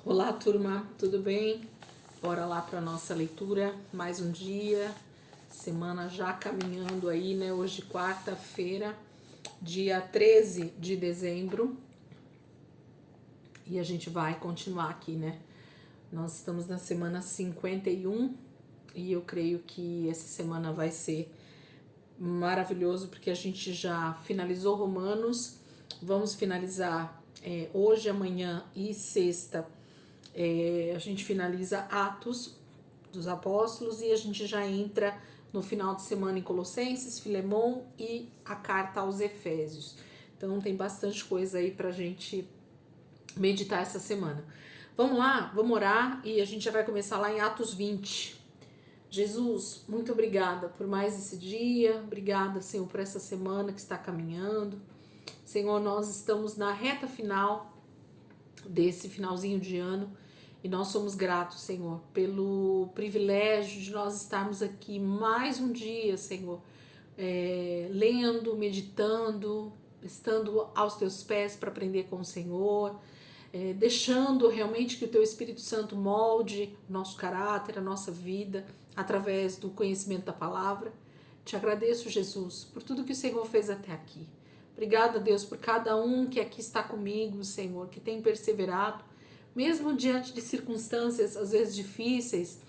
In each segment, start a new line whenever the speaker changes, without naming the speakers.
Olá, turma, tudo bem? Bora lá para nossa leitura, mais um dia, semana já caminhando aí, né? Hoje, quarta-feira, dia 13 de dezembro, e a gente vai continuar aqui, né? Nós estamos na semana 51 e eu creio que essa semana vai ser maravilhoso porque a gente já finalizou Romanos, vamos finalizar hoje, amanhã e sexta. A gente finaliza Atos dos Apóstolos e a gente já entra no final de semana em Colossenses, Filemon e a carta aos Efésios. Então tem bastante coisa aí pra gente meditar essa semana. Vamos lá, vamos orar e a gente já vai começar lá em Atos 20. Jesus, muito obrigada por mais esse dia, obrigada, Senhor, por essa semana que está caminhando. Senhor, nós estamos na reta final desse finalzinho de ano e nós somos gratos, Senhor, pelo privilégio de nós estarmos aqui mais um dia, Senhor, lendo, meditando, estando aos teus pés para aprender com o Senhor, deixando realmente que o teu Espírito Santo molde o nosso caráter, a nossa vida, através do conhecimento da palavra. Te agradeço, Jesus, por tudo que o Senhor fez até aqui. Obrigada, Deus, por cada um que aqui está comigo, Senhor, que tem perseverado, mesmo diante de circunstâncias às vezes difíceis,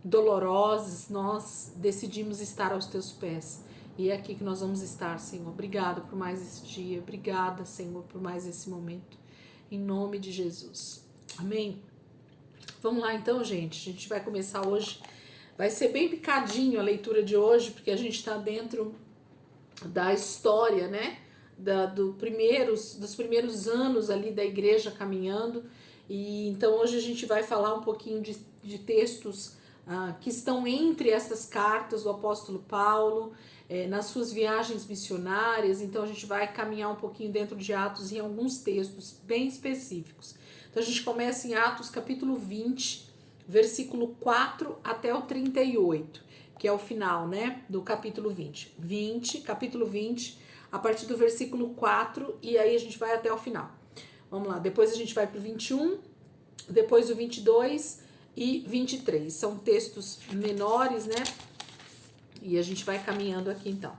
dolorosas, nós decidimos estar aos teus pés. E é aqui que nós vamos estar, Senhor. Obrigada por mais esse dia. Obrigada, Senhor, por mais esse momento. Em nome de Jesus. Amém? Vamos lá então, gente. A gente vai começar hoje. Vai ser bem picadinho a leitura de hoje, porque a gente está dentro da história, né? Dos primeiros anos ali da igreja caminhando. E então hoje a gente vai falar um pouquinho de textos que estão entre essas cartas do apóstolo Paulo, nas suas viagens missionárias. Então a gente vai caminhar um pouquinho dentro de Atos em alguns textos bem específicos. Então a gente começa em Atos capítulo 20, versículo 4 até o 38, que é o final, né, do capítulo 20. Capítulo 20, a partir do versículo 4, e aí a gente vai até o final. Vamos lá, depois a gente vai para o 21, depois o 22 e 23. São textos menores, né? E a gente vai caminhando aqui então.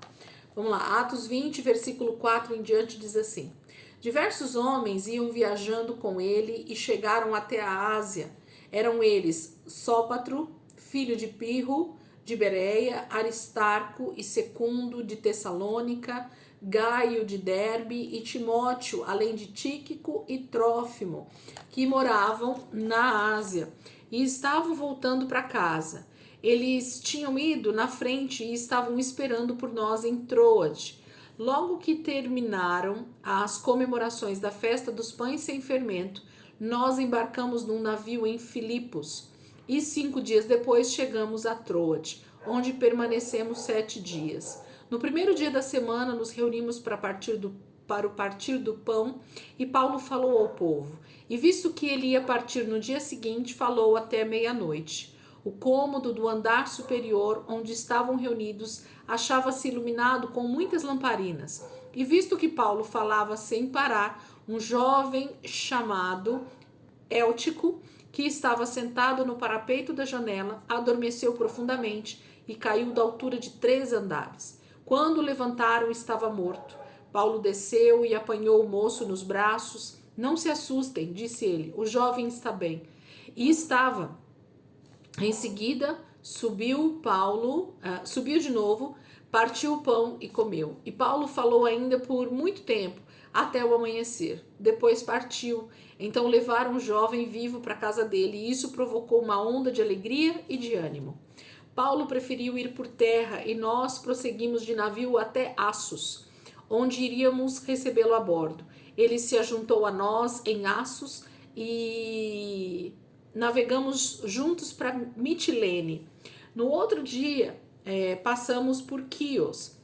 Vamos lá, Atos 20, versículo 4 em diante diz assim: Diversos homens iam viajando com ele e chegaram até a Ásia. Eram eles Sópatro, filho de Pirro, de Bereia, Aristarco e Secundo de Tessalônica, Gaio de Derbe e Timóteo, além de Tíquico e Trófimo, que moravam na Ásia e estavam voltando para casa. Eles tinham ido na frente e estavam esperando por nós em Troade. Logo que terminaram as comemorações da festa dos pães sem fermento, nós embarcamos num navio em Filipos e 5 dias depois chegamos a Troade, onde permanecemos 7 dias. No primeiro dia da semana nos reunimos para o partir do pão e Paulo falou ao povo. E visto que ele ia partir no dia seguinte, falou até meia-noite. O cômodo do andar superior, onde estavam reunidos, achava-se iluminado com muitas lamparinas. E visto que Paulo falava sem parar, um jovem chamado Éltico, que estava sentado no parapeito da janela, adormeceu profundamente e caiu da altura de 3 andares. Quando o levantaram, estava morto. Paulo desceu e apanhou o moço nos braços. Não se assustem, disse ele, o jovem está bem. E estava. Em seguida, subiu de novo, partiu o pão e comeu. E Paulo falou ainda por muito tempo, até o amanhecer. Depois partiu. Então levaram o jovem vivo para a casa dele, e isso provocou uma onda de alegria e de ânimo. Paulo preferiu ir por terra e nós prosseguimos de navio até Assos, onde iríamos recebê-lo a bordo. Ele se ajuntou a nós em Assos e navegamos juntos para Mitilene. No outro dia, passamos por Quios.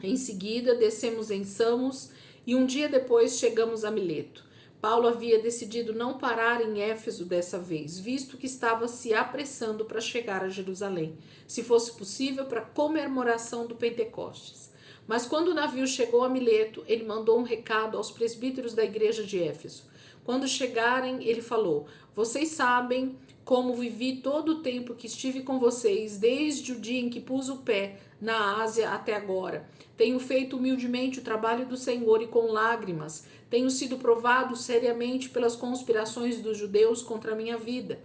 Em seguida, descemos em Samos e um dia depois chegamos a Mileto. Paulo havia decidido não parar em Éfeso dessa vez, visto que estava se apressando para chegar a Jerusalém, se fosse possível, para a comemoração do Pentecostes. Mas quando o navio chegou a Mileto, ele mandou um recado aos presbíteros da igreja de Éfeso. Quando chegarem, ele falou: vocês sabem como vivi todo o tempo que estive com vocês, desde o dia em que pus o pé na Ásia até agora. Tenho feito humildemente o trabalho do Senhor e com lágrimas. Tenho sido provado seriamente pelas conspirações dos judeus contra a minha vida.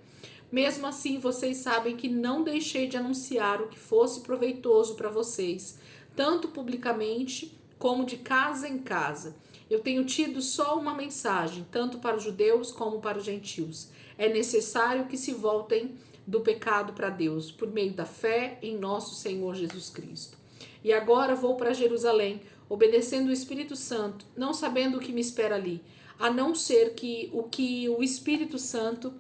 Mesmo assim, vocês sabem que não deixei de anunciar o que fosse proveitoso para vocês, tanto publicamente como de casa em casa. Eu tenho tido só uma mensagem, tanto para os judeus como para os gentios. É necessário que se voltem do pecado para Deus, por meio da fé em nosso Senhor Jesus Cristo. E agora vou para Jerusalém, obedecendo o Espírito Santo, não sabendo o que me espera ali, a não ser que o Espírito Santo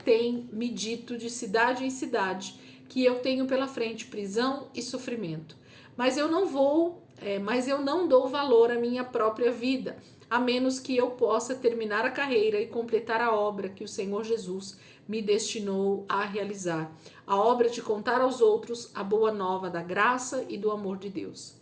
tem me dito de cidade em cidade, que eu tenho pela frente prisão e sofrimento. Mas eu não dou valor à minha própria vida, a menos que eu possa terminar a carreira e completar a obra que o Senhor Jesus me destinou a realizar. A obra de contar aos outros a boa nova da graça e do amor de Deus.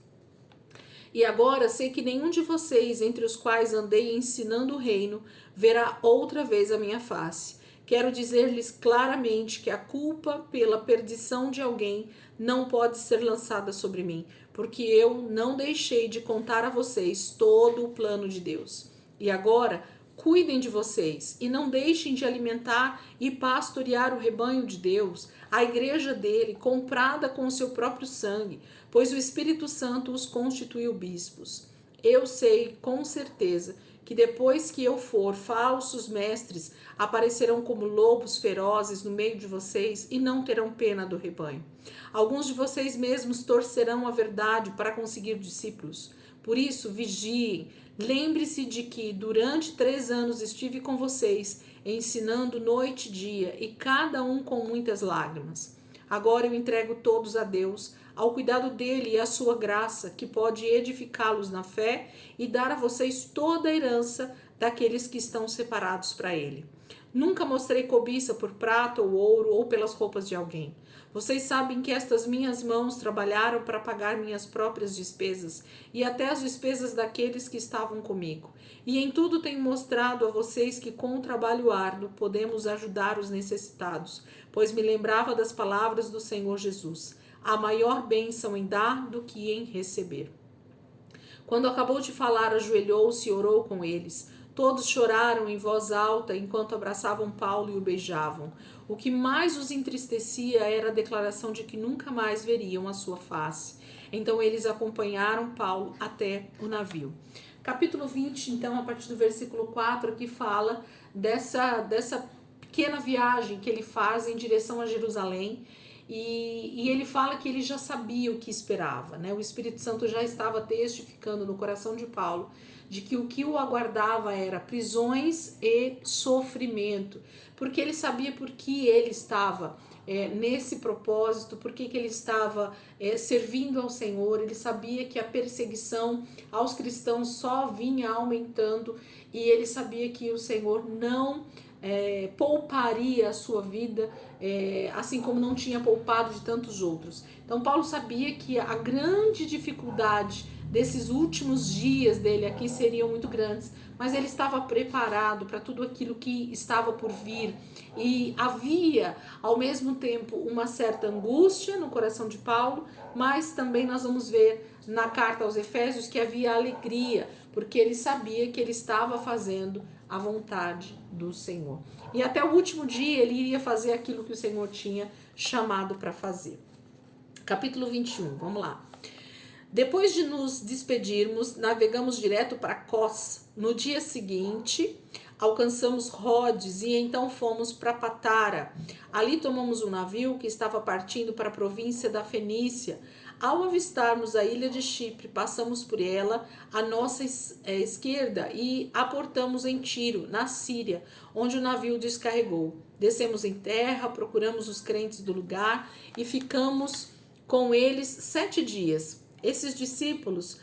E agora sei que nenhum de vocês, entre os quais andei ensinando o reino, verá outra vez a minha face. Quero dizer-lhes claramente que a culpa pela perdição de alguém não pode ser lançada sobre mim, porque eu não deixei de contar a vocês todo o plano de Deus. E agora, cuidem de vocês e não deixem de alimentar e pastorear o rebanho de Deus, a igreja dele, comprada com o seu próprio sangue, pois o Espírito Santo os constituiu bispos. Eu sei com certeza que depois que eu for, falsos mestres aparecerão como lobos ferozes no meio de vocês e não terão pena do rebanho. Alguns de vocês mesmos torcerão a verdade para conseguir discípulos. Por isso, vigiem. Lembre-se de que durante 3 anos estive com vocês, ensinando noite e dia, e cada um com muitas lágrimas. Agora eu entrego todos a Deus, ao cuidado dele e à sua graça, que pode edificá-los na fé e dar a vocês toda a herança daqueles que estão separados para ele. Nunca mostrei cobiça por prata ou ouro ou pelas roupas de alguém. Vocês sabem que estas minhas mãos trabalharam para pagar minhas próprias despesas e até as despesas daqueles que estavam comigo. E em tudo tenho mostrado a vocês que com o trabalho árduo podemos ajudar os necessitados, pois me lembrava das palavras do Senhor Jesus. Há maior bênção em dar do que em receber. Quando acabou de falar, ajoelhou-se e orou com eles. Todos choraram em voz alta enquanto abraçavam Paulo e o beijavam. O que mais os entristecia era a declaração de que nunca mais veriam a sua face. Então eles acompanharam Paulo até o navio. Capítulo 20, então, a partir do versículo 4, que fala dessa pequena viagem que ele faz em direção a Jerusalém. E ele fala que ele já sabia o que esperava, né? O Espírito Santo já estava testificando no coração de Paulo de que o que o aguardava era prisões e sofrimento, porque ele sabia por que ele estava nesse propósito, por que ele estava servindo ao Senhor. Ele sabia que a perseguição aos cristãos só vinha aumentando e ele sabia que o Senhor não pouparia a sua vida, assim como não tinha poupado de tantos outros. Então Paulo sabia que a grande dificuldade desses últimos dias dele aqui seriam muito grandes, mas ele estava preparado para tudo aquilo que estava por vir. E havia ao mesmo tempo uma certa angústia no coração de Paulo, mas também nós vamos ver na carta aos Efésios que havia alegria, porque ele sabia que ele estava fazendo a vontade do Senhor. E até o último dia ele iria fazer aquilo que o Senhor tinha chamado para fazer. Capítulo 21, vamos lá. Depois de nos despedirmos, navegamos direto para Cós. No dia seguinte, alcançamos Rhodes e então fomos para Patara. Ali tomamos um navio que estava partindo para a província da Fenícia. Ao avistarmos a ilha de Chipre, passamos por ela à nossa esquerda e aportamos em Tiro, na Síria, onde o navio descarregou. Descemos em terra, procuramos os crentes do lugar e ficamos com eles 7 dias. Esses discípulos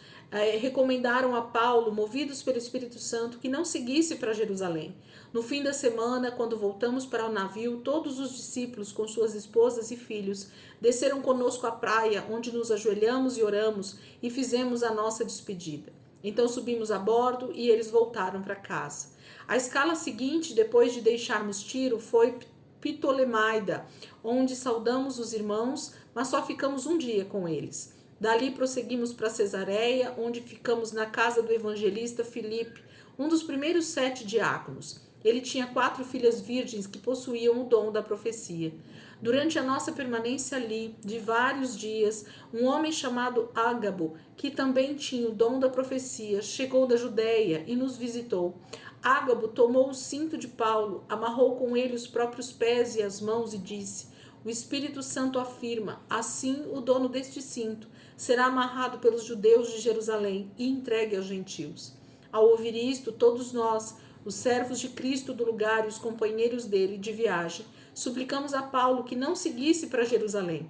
recomendaram a Paulo, movidos pelo Espírito Santo, que não seguisse para Jerusalém. No fim da semana, quando voltamos para o navio, todos os discípulos, com suas esposas e filhos, desceram conosco à praia, onde nos ajoelhamos e oramos e fizemos a nossa despedida. Então subimos a bordo e eles voltaram para casa. A escala seguinte, depois de deixarmos Tiro, foi Ptolemaida, onde saudamos os irmãos, mas só ficamos um dia com eles. Dali prosseguimos para Cesareia, onde ficamos na casa do evangelista Filipe, um dos primeiros 7 diáconos. Ele tinha 4 filhas virgens que possuíam o dom da profecia. Durante a nossa permanência ali, de vários dias, um homem chamado Ágabo, que também tinha o dom da profecia, chegou da Judéia e nos visitou. Ágabo tomou o cinto de Paulo, amarrou com ele os próprios pés e as mãos e disse: o Espírito Santo afirma, assim o dono deste cinto será amarrado pelos judeus de Jerusalém e entregue aos gentios. Ao ouvir isto, todos nós, os servos de Cristo do lugar e os companheiros dele de viagem, suplicamos a Paulo que não seguisse para Jerusalém.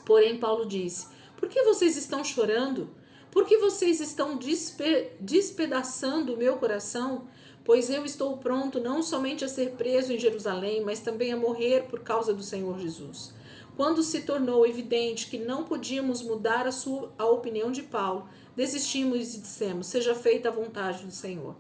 Porém, Paulo disse: por que vocês estão chorando? Por que vocês estão despedaçando o meu coração? Pois eu estou pronto não somente a ser preso em Jerusalém, mas também a morrer por causa do Senhor Jesus. Quando se tornou evidente que não podíamos mudar a opinião de Paulo, desistimos e dissemos: seja feita a vontade do Senhor.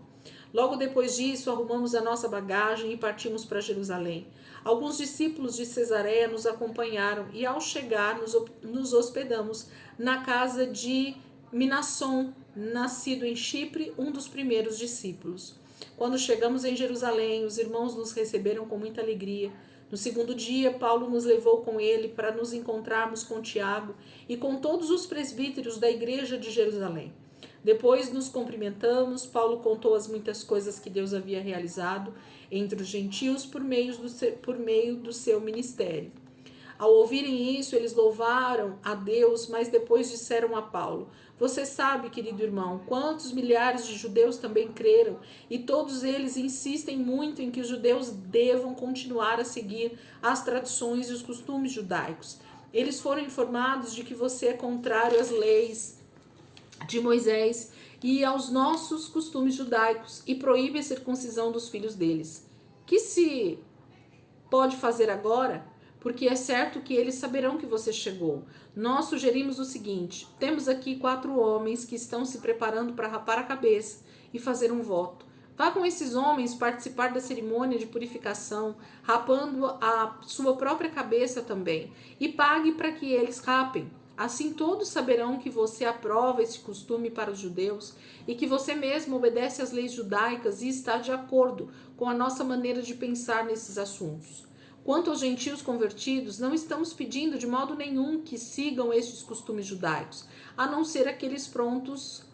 Logo depois disso, arrumamos a nossa bagagem e partimos para Jerusalém. Alguns discípulos de Cesareia nos acompanharam e, ao chegar, nos hospedamos na casa de Minasson, nascido em Chipre, um dos primeiros discípulos. Quando chegamos em Jerusalém, os irmãos nos receberam com muita alegria. No segundo dia, Paulo nos levou com ele para nos encontrarmos com Tiago e com todos os presbíteros da igreja de Jerusalém. Depois nos cumprimentamos, Paulo contou as muitas coisas que Deus havia realizado entre os gentios por meio do seu ministério. Ao ouvirem isso, eles louvaram a Deus, mas depois disseram a Paulo: você sabe, querido irmão, quantos milhares de judeus também creram, e todos eles insistem muito em que os judeus devam continuar a seguir as tradições e os costumes judaicos. Eles foram informados de que você é contrário às leis de Moisés e aos nossos costumes judaicos e proíbe a circuncisão dos filhos deles. Que se pode fazer agora? Porque é certo que eles saberão que você chegou. Nós sugerimos o seguinte: temos aqui 4 homens que estão se preparando para rapar a cabeça e fazer um voto. Vá com esses homens participar da cerimônia de purificação, rapando a sua própria cabeça também, e pague para que eles rapem. Assim todos saberão que você aprova esse costume para os judeus e que você mesmo obedece às leis judaicas e está de acordo com a nossa maneira de pensar nesses assuntos. Quanto aos gentios convertidos, não estamos pedindo de modo nenhum que sigam estes costumes judaicos, a não ser aqueles pontos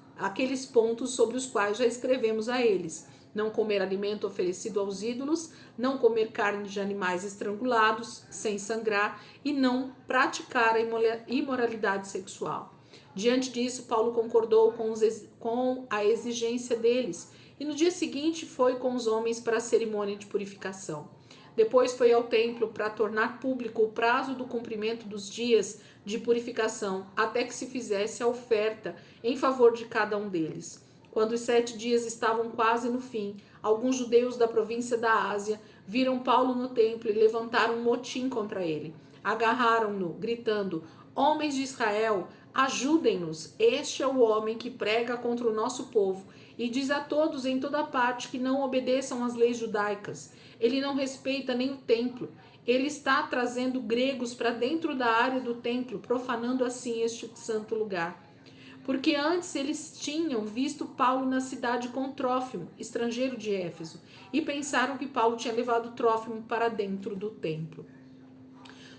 sobre os quais já escrevemos a eles: não comer alimento oferecido aos ídolos, não comer carne de animais estrangulados, sem sangrar, e não praticar a imoralidade sexual. Diante disso, Paulo concordou com a exigência deles, e no dia seguinte foi com os homens para a cerimônia de purificação. Depois foi ao templo para tornar público o prazo do cumprimento dos dias de purificação, até que se fizesse a oferta em favor de cada um deles. Quando os 7 dias estavam quase no fim, alguns judeus da província da Ásia viram Paulo no templo e levantaram um motim contra ele. Agarraram-no, gritando: homens de Israel, ajudem-nos! Este é o homem que prega contra o nosso povo e diz a todos em toda parte que não obedeçam às leis judaicas. Ele não respeita nem o templo. Ele está trazendo gregos para dentro da área do templo, profanando assim este santo lugar. Porque antes eles tinham visto Paulo na cidade com Trófimo, estrangeiro de Éfeso, e pensaram que Paulo tinha levado Trófimo para dentro do templo.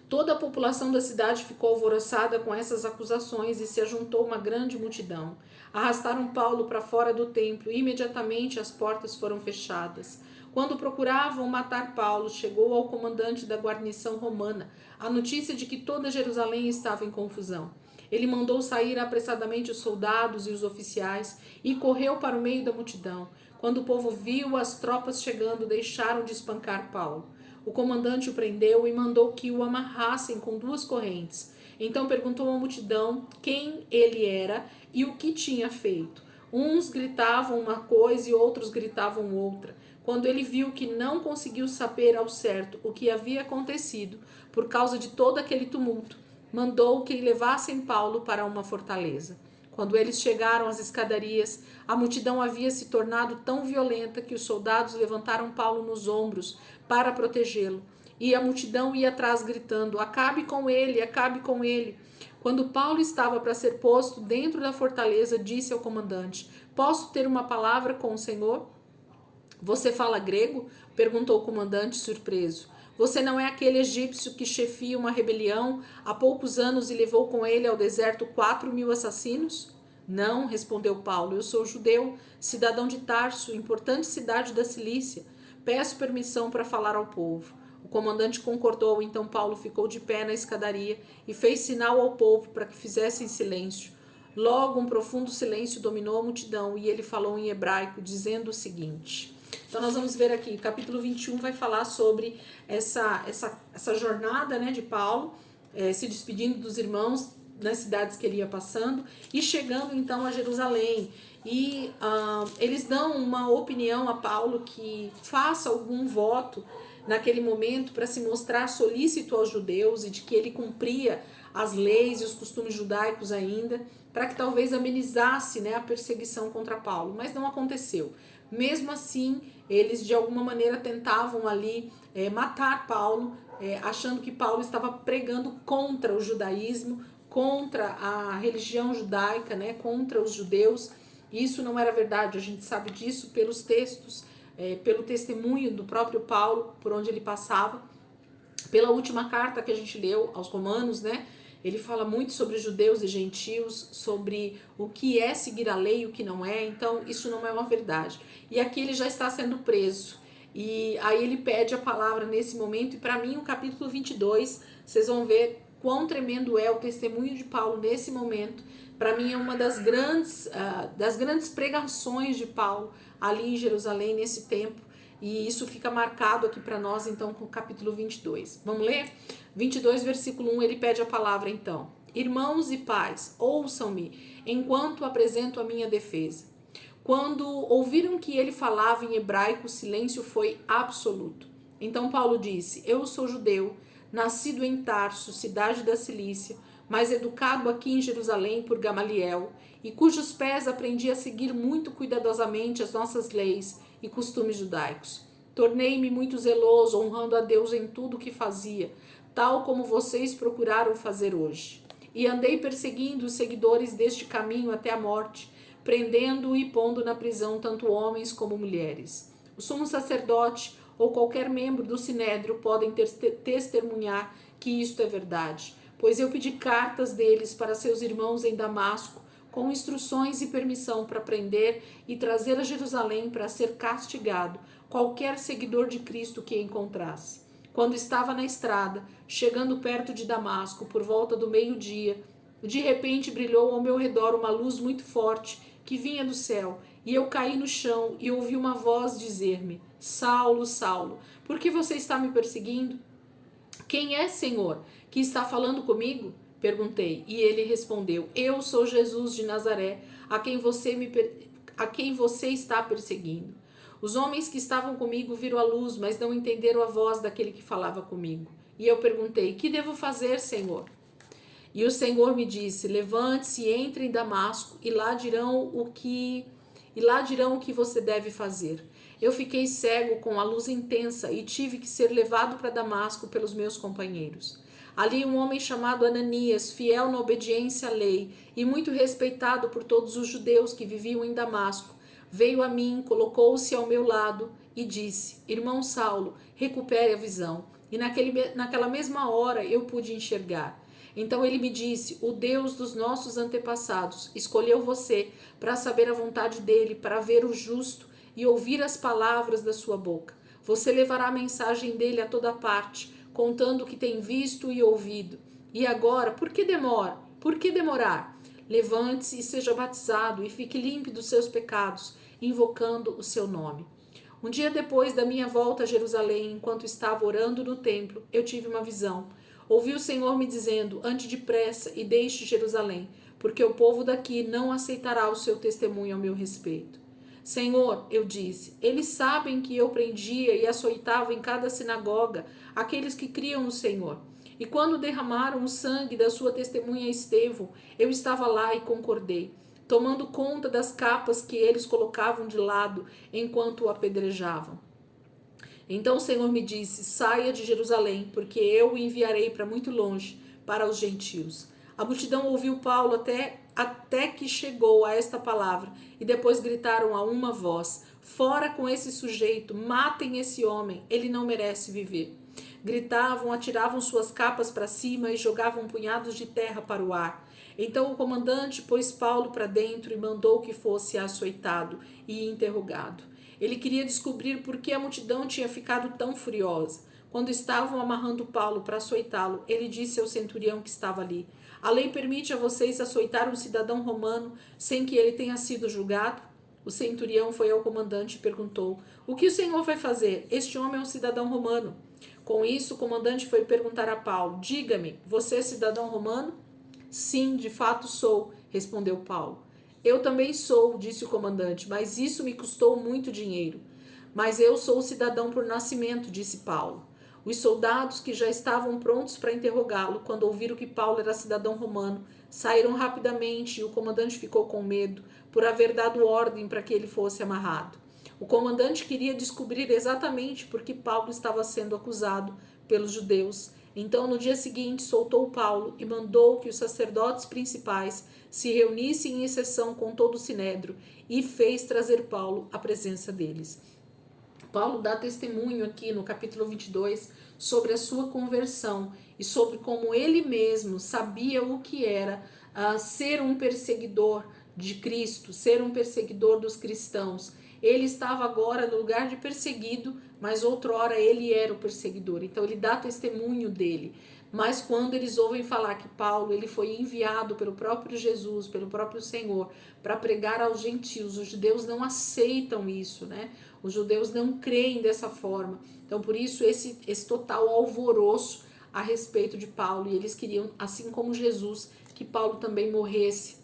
Toda a população da cidade ficou alvoroçada com essas acusações e se ajuntou uma grande multidão. Arrastaram Paulo para fora do templo e imediatamente as portas foram fechadas. Quando procuravam matar Paulo, chegou ao comandante da guarnição romana a notícia de que toda Jerusalém estava em confusão. Ele mandou sair apressadamente os soldados e os oficiais e correu para o meio da multidão. Quando o povo viu as tropas chegando, deixaram de espancar Paulo. O comandante o prendeu e mandou que o amarrassem com 2 correntes. Então perguntou à multidão quem ele era e o que tinha feito. Uns gritavam uma coisa e outros gritavam outra. Quando ele viu que não conseguiu saber ao certo o que havia acontecido por causa de todo aquele tumulto, mandou que levassem Paulo para uma fortaleza. Quando eles chegaram às escadarias, a multidão havia se tornado tão violenta que os soldados levantaram Paulo nos ombros para protegê-lo. E a multidão ia atrás gritando: acabe com ele, acabe com ele. Quando Paulo estava para ser posto dentro da fortaleza, disse ao comandante: posso ter uma palavra com o Senhor? Você fala grego? Perguntou o comandante surpreso. Você não é aquele egípcio que chefia uma rebelião há poucos anos e levou com ele ao deserto 4.000 assassinos? Não, respondeu Paulo, eu sou judeu, cidadão de Tarso, importante cidade da Cilícia. Peço permissão para falar ao povo. O comandante concordou, então Paulo ficou de pé na escadaria e fez sinal ao povo para que fizessem silêncio. Logo um profundo silêncio dominou a multidão e ele falou em hebraico, dizendo o seguinte. Então nós vamos ver aqui, o capítulo 21 vai falar sobre essa jornada, né, de Paulo, se despedindo dos irmãos nas cidades que ele ia passando e chegando então a Jerusalém. E eles dão uma opinião a Paulo que faça algum voto naquele momento para se mostrar solícito aos judeus e de que ele cumpria as leis e os costumes judaicos ainda, para que talvez amenizasse, né, a perseguição contra Paulo, mas não aconteceu. Mesmo assim, eles de alguma maneira tentavam ali matar Paulo, achando que Paulo estava pregando contra o judaísmo, contra a religião judaica, né, contra os judeus. Isso não era verdade, a gente sabe disso pelos textos, pelo testemunho do próprio Paulo, por onde ele passava. Pela última carta que a gente leu aos Romanos, né, ele fala muito sobre judeus e gentios, sobre o que é seguir a lei e o que não é, então isso não é uma verdade. E aqui ele já está sendo preso, e aí ele pede a palavra nesse momento, e para mim o capítulo 22, vocês vão ver quão tremendo é o testemunho de Paulo nesse momento. Para mim é uma das grandes pregações de Paulo ali em Jerusalém nesse tempo, e isso fica marcado aqui para nós então com o capítulo 22. Vamos ler? 22, versículo 1, ele pede a palavra então. Irmãos e pais, ouçam-me enquanto apresento a minha defesa. Quando ouviram que ele falava em hebraico, o silêncio foi absoluto. Então Paulo disse: eu sou judeu, nascido em Tarso, cidade da Cilícia, mas educado aqui em Jerusalém por Gamaliel, e cujos pés aprendi a seguir muito cuidadosamente as nossas leis e costumes judaicos. Tornei-me muito zeloso, honrando a Deus em tudo o que fazia, tal como vocês procuraram fazer hoje. E andei perseguindo os seguidores deste caminho até a morte, prendendo e pondo na prisão tanto homens como mulheres. O sumo sacerdote ou qualquer membro do sinédrio podem testemunhar que isto é verdade, pois eu pedi cartas deles para seus irmãos em Damasco, com instruções e permissão para prender e trazer a Jerusalém para ser castigado qualquer seguidor de Cristo que encontrasse. Quando estava na estrada, chegando perto de Damasco, por volta do meio-dia, de repente brilhou ao meu redor uma luz muito forte que vinha do céu, e eu caí no chão e ouvi uma voz dizer-me: Saulo, Saulo, por que você está me perseguindo? Quem é, Senhor, que está falando comigo? Perguntei, e ele respondeu: eu sou Jesus de Nazaré, a quem você está perseguindo. Os homens que estavam comigo viram a luz, mas não entenderam a voz daquele que falava comigo. E eu perguntei: que devo fazer, Senhor? E o Senhor me disse: levante-se e entre em Damasco, e lá dirão o que você deve fazer. Eu fiquei cego com a luz intensa e tive que ser levado para Damasco pelos meus companheiros. Ali um homem chamado Ananias, fiel na obediência à lei e muito respeitado por todos os judeus que viviam em Damasco, veio a mim, colocou-se ao meu lado e disse: irmão Saulo, recupere a visão. E naquela mesma hora eu pude enxergar. Então ele me disse: o Deus dos nossos antepassados escolheu você para saber a vontade dele, para ver o justo e ouvir as palavras da sua boca. Você levará a mensagem dele a toda parte, contando o que tem visto e ouvido. E agora, por que demora? Por que demorar? Levante-se e seja batizado e fique limpo dos seus pecados, invocando o seu nome. Um dia depois da minha volta a Jerusalém, enquanto estava orando no templo, eu tive uma visão. Ouvi o Senhor me dizendo: ande depressa e deixe Jerusalém, porque o povo daqui não aceitará o seu testemunho ao meu respeito. Senhor, eu disse, eles sabem que eu prendia e açoitava em cada sinagoga aqueles que criam no Senhor. E quando derramaram o sangue da sua testemunha Estevão, eu estava lá e concordei. tomando conta das capas que eles colocavam de lado enquanto o apedrejavam. Então o Senhor me disse: saia de Jerusalém, porque eu o enviarei para muito longe, para os gentios. A multidão ouviu Paulo até que chegou a esta palavra, e depois gritaram a uma voz: fora com esse sujeito, matem esse homem, ele não merece viver. Gritavam, atiravam suas capas para cima e jogavam punhados de terra para o ar. Então o comandante pôs Paulo para dentro e mandou que fosse açoitado e interrogado. Ele queria descobrir por que a multidão tinha ficado tão furiosa. Quando estavam amarrando Paulo para açoitá-lo, ele disse ao centurião que estava ali: a lei permite a vocês açoitar um cidadão romano sem que ele tenha sido julgado? O centurião foi ao comandante e perguntou: o que o senhor vai fazer? Este homem é um cidadão romano. Com isso, o comandante foi perguntar a Paulo: diga-me, você é cidadão romano? Sim, de fato sou, respondeu Paulo. Eu também sou, disse o comandante, mas isso me custou muito dinheiro. Mas eu sou cidadão por nascimento, disse Paulo. Os soldados, que já estavam prontos para interrogá-lo, quando ouviram que Paulo era cidadão romano, saíram rapidamente e o comandante ficou com medo por haver dado ordem para que ele fosse amarrado. O comandante queria descobrir exatamente por que Paulo estava sendo acusado pelos judeus. Então, no dia seguinte, soltou Paulo e mandou que os sacerdotes principais se reunissem em sessão com todo o sinédrio e fez trazer Paulo à presença deles. Paulo dá testemunho aqui no capítulo 22 sobre a sua conversão e sobre como ele mesmo sabia o que era ser um perseguidor de Cristo, ser um perseguidor dos cristãos. Ele estava agora no lugar de perseguido, mas outrora ele era o perseguidor. Então ele dá testemunho dele. Mas quando eles ouvem falar que Paulo ele foi enviado pelo próprio Jesus, pelo próprio Senhor, para pregar aos gentios, os judeus não aceitam isso, né? Os judeus não creem dessa forma. Então por isso esse total alvoroço a respeito de Paulo. E eles queriam, assim como Jesus, que Paulo também morresse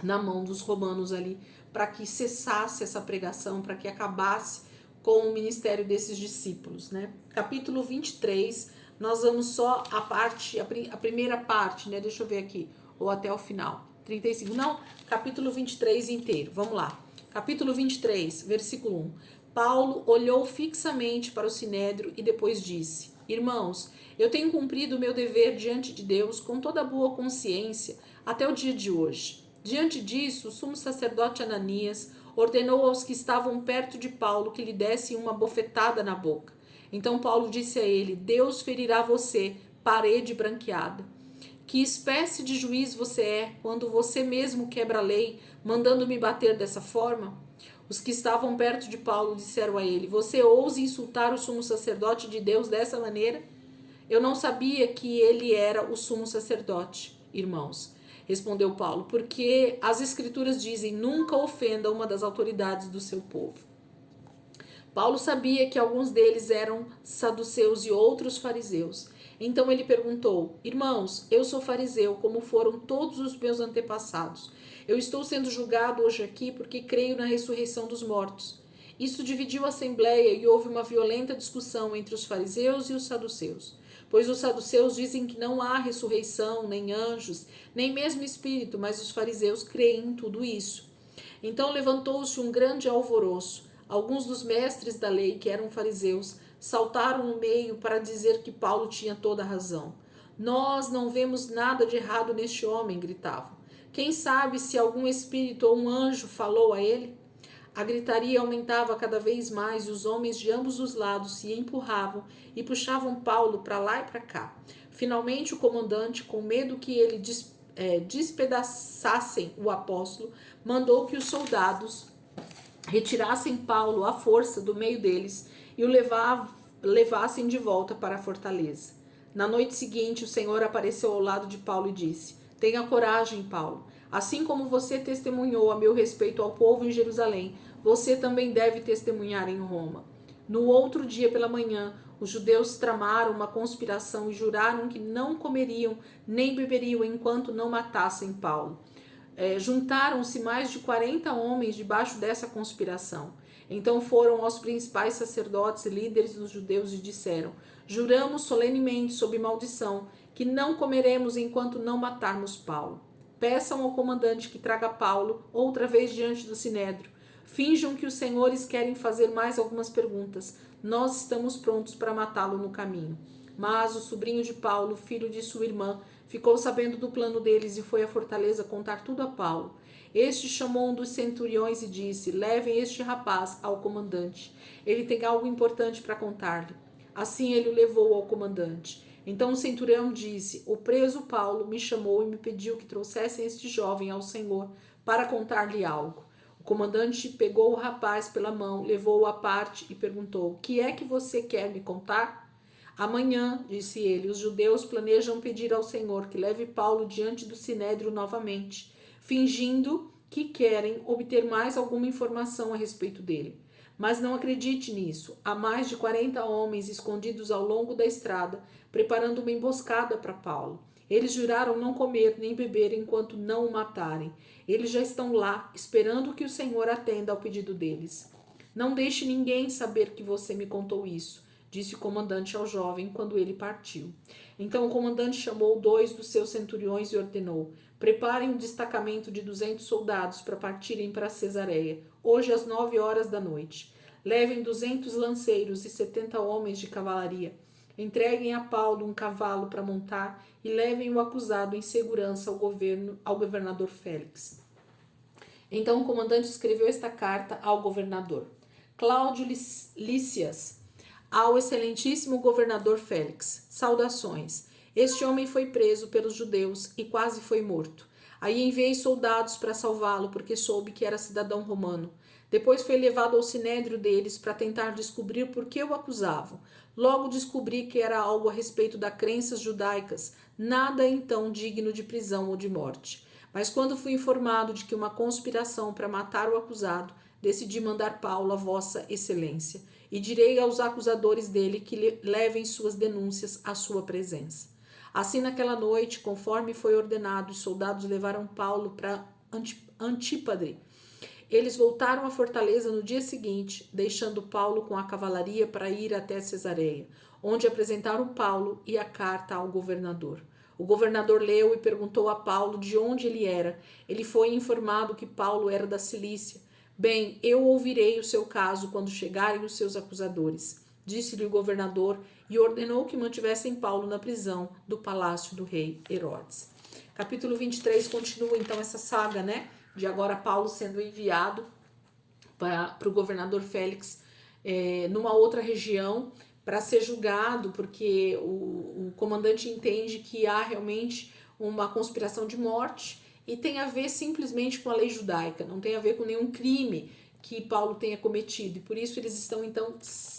na mão dos romanos ali, para que cessasse essa pregação, para que acabasse com o ministério desses discípulos, né? Capítulo 23, nós vamos só a primeira parte, né? Deixa eu ver aqui, ou até o final. 35, não, capítulo 23 inteiro, vamos lá. Capítulo 23, versículo 1. Paulo olhou fixamente para o sinédrio e depois disse: irmãos, eu tenho cumprido o meu dever diante de Deus com toda boa consciência até o dia de hoje. Diante disso, o sumo sacerdote Ananias ordenou aos que estavam perto de Paulo que lhe dessem uma bofetada na boca. Então Paulo disse a ele: Deus ferirá você, parede branqueada. Que espécie de juiz você é, quando você mesmo quebra a lei, mandando me bater dessa forma? Os que estavam perto de Paulo disseram a ele: você ousa insultar o sumo sacerdote de Deus dessa maneira? Eu não sabia que ele era o sumo sacerdote, irmãos. Respondeu Paulo, porque as escrituras dizem: nunca ofenda uma das autoridades do seu povo. Paulo sabia que alguns deles eram saduceus e outros fariseus. Então ele perguntou: irmãos, eu sou fariseu, como foram todos os meus antepassados. Eu estou sendo julgado hoje aqui porque creio na ressurreição dos mortos. Isso dividiu a assembleia e houve uma violenta discussão entre os fariseus e os saduceus. Pois os saduceus dizem que não há ressurreição, nem anjos, nem mesmo espírito, mas os fariseus creem em tudo isso. Então levantou-se um grande alvoroço. Alguns dos mestres da lei, que eram fariseus, saltaram no meio para dizer que Paulo tinha toda a razão. Nós não vemos nada de errado neste homem, gritavam. Quem sabe se algum espírito ou um anjo falou a ele? A gritaria aumentava cada vez mais e os homens de ambos os lados se empurravam e puxavam Paulo para lá e para cá. Finalmente o comandante, com medo que ele despedaçassem o apóstolo, mandou que os soldados retirassem Paulo à força do meio deles e o levassem de volta para a fortaleza. Na noite seguinte, o Senhor apareceu ao lado de Paulo e disse: tenha coragem, Paulo. Assim como você testemunhou a meu respeito ao povo em Jerusalém, você também deve testemunhar em Roma. No outro dia pela manhã, os judeus tramaram uma conspiração e juraram que não comeriam nem beberiam enquanto não matassem Paulo. Juntaram-se mais de 40 homens debaixo dessa conspiração. Então foram aos principais sacerdotes e líderes dos judeus e disseram: juramos solenemente sob maldição que não comeremos enquanto não matarmos Paulo. Peçam ao comandante que traga Paulo outra vez diante do sinédrio. Finjam que os senhores querem fazer mais algumas perguntas. Nós estamos prontos para matá-lo no caminho. Mas o sobrinho de Paulo, filho de sua irmã, ficou sabendo do plano deles e foi à fortaleza contar tudo a Paulo. Este chamou um dos centuriões e disse: levem este rapaz ao comandante. Ele tem algo importante para contar-lhe. Assim ele o levou ao comandante. Então o centurião disse: o preso Paulo me chamou e me pediu que trouxessem este jovem ao Senhor para contar-lhe algo. O comandante pegou o rapaz pela mão, levou-o à parte e perguntou: o que é que você quer me contar? Amanhã, disse ele, os judeus planejam pedir ao Senhor que leve Paulo diante do sinédrio novamente, fingindo que querem obter mais alguma informação a respeito dele. Mas não acredite nisso. Há mais de 40 homens escondidos ao longo da estrada, preparando uma emboscada para Paulo. Eles juraram não comer nem beber enquanto não o matarem. Eles já estão lá, esperando que o Senhor atenda ao pedido deles. Não deixe ninguém saber que você me contou isso, disse o comandante ao jovem quando ele partiu. Então o comandante chamou 2 dos seus centuriões e ordenou: preparem um destacamento de 200 soldados para partirem para Cesareia, hoje às 9 horas da noite. Levem 200 lanceiros e 70 homens de cavalaria. Entreguem a Paulo um cavalo para montar e levem o acusado em segurança ao governador Félix. Então o comandante escreveu esta carta ao governador: Cláudio Lícias, ao excelentíssimo governador Félix, saudações. Este homem foi preso pelos judeus e quase foi morto. Aí enviei soldados para salvá-lo, porque soube que era cidadão romano. Depois foi levado ao sinédrio deles para tentar descobrir por que o acusavam. Logo descobri que era algo a respeito das crenças judaicas, nada então digno de prisão ou de morte. Mas quando fui informado de que uma conspiração para matar o acusado, decidi mandar Paulo a vossa excelência, e direi aos acusadores dele que levem suas denúncias à sua presença. Assim, naquela noite, conforme foi ordenado, os soldados levaram Paulo para Antípatre. Eles voltaram à fortaleza no dia seguinte, deixando Paulo com a cavalaria para ir até Cesareia, onde apresentaram Paulo e a carta ao governador. O governador leu e perguntou a Paulo de onde ele era. Ele foi informado que Paulo era da Cilícia. Bem, eu ouvirei o seu caso quando chegarem os seus acusadores, disse-lhe o governador e ordenou que mantivessem Paulo na prisão do palácio do rei Herodes. Capítulo 23 continua então essa saga, né? De agora Paulo sendo enviado para o governador Félix numa outra região para ser julgado, porque o comandante entende que há realmente uma conspiração de morte e tem a ver simplesmente com a lei judaica, não tem a ver com nenhum crime que Paulo tenha cometido. E por isso eles estão então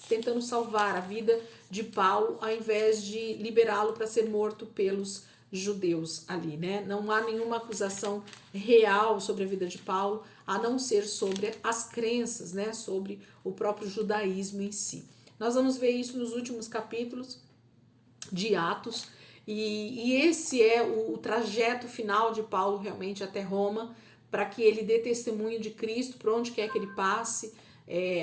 tentando salvar a vida de Paulo ao invés de liberá-lo para ser morto pelos judeus ali, né? Não há nenhuma acusação real sobre a vida de Paulo, a não ser sobre as crenças, né? Sobre o próprio judaísmo em si. Nós vamos ver isso nos últimos capítulos de Atos, e esse é o trajeto final de Paulo realmente até Roma, para que ele dê testemunho de Cristo por onde quer que ele passe.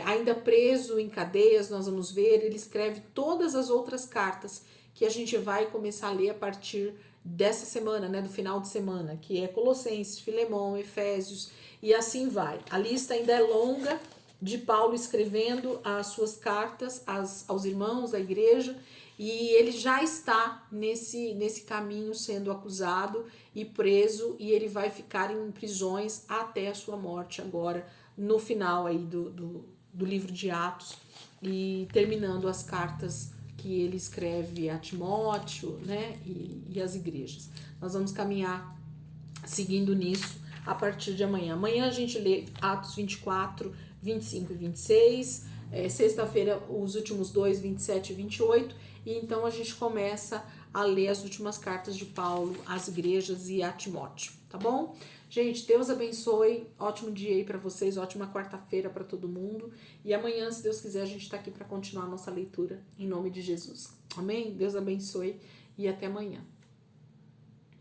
Ainda preso em cadeias, nós vamos ver, ele escreve todas as outras cartas que a gente vai começar a ler a partir dessa semana, né, do final de semana, que é Colossenses, Filemão, Efésios, e assim vai. A lista ainda é longa de Paulo escrevendo as suas cartas aos irmãos da igreja, e ele já está nesse caminho sendo acusado e preso, e ele vai ficar em prisões até a sua morte agora, no final aí do livro de Atos, e terminando as cartas que ele escreve a Timóteo, né, e as igrejas. Nós vamos caminhar seguindo nisso a partir de amanhã. Amanhã a gente lê Atos 24, 25 e 26, sexta-feira os últimos 2, 27 e 28, e então a gente começa a ler as últimas cartas de Paulo às igrejas e a Timóteo, tá bom? Gente, Deus abençoe, ótimo dia aí para vocês, ótima quarta-feira para todo mundo, e amanhã, se Deus quiser, a gente tá aqui para continuar a nossa leitura, em nome de Jesus. Amém? Deus abençoe e até amanhã.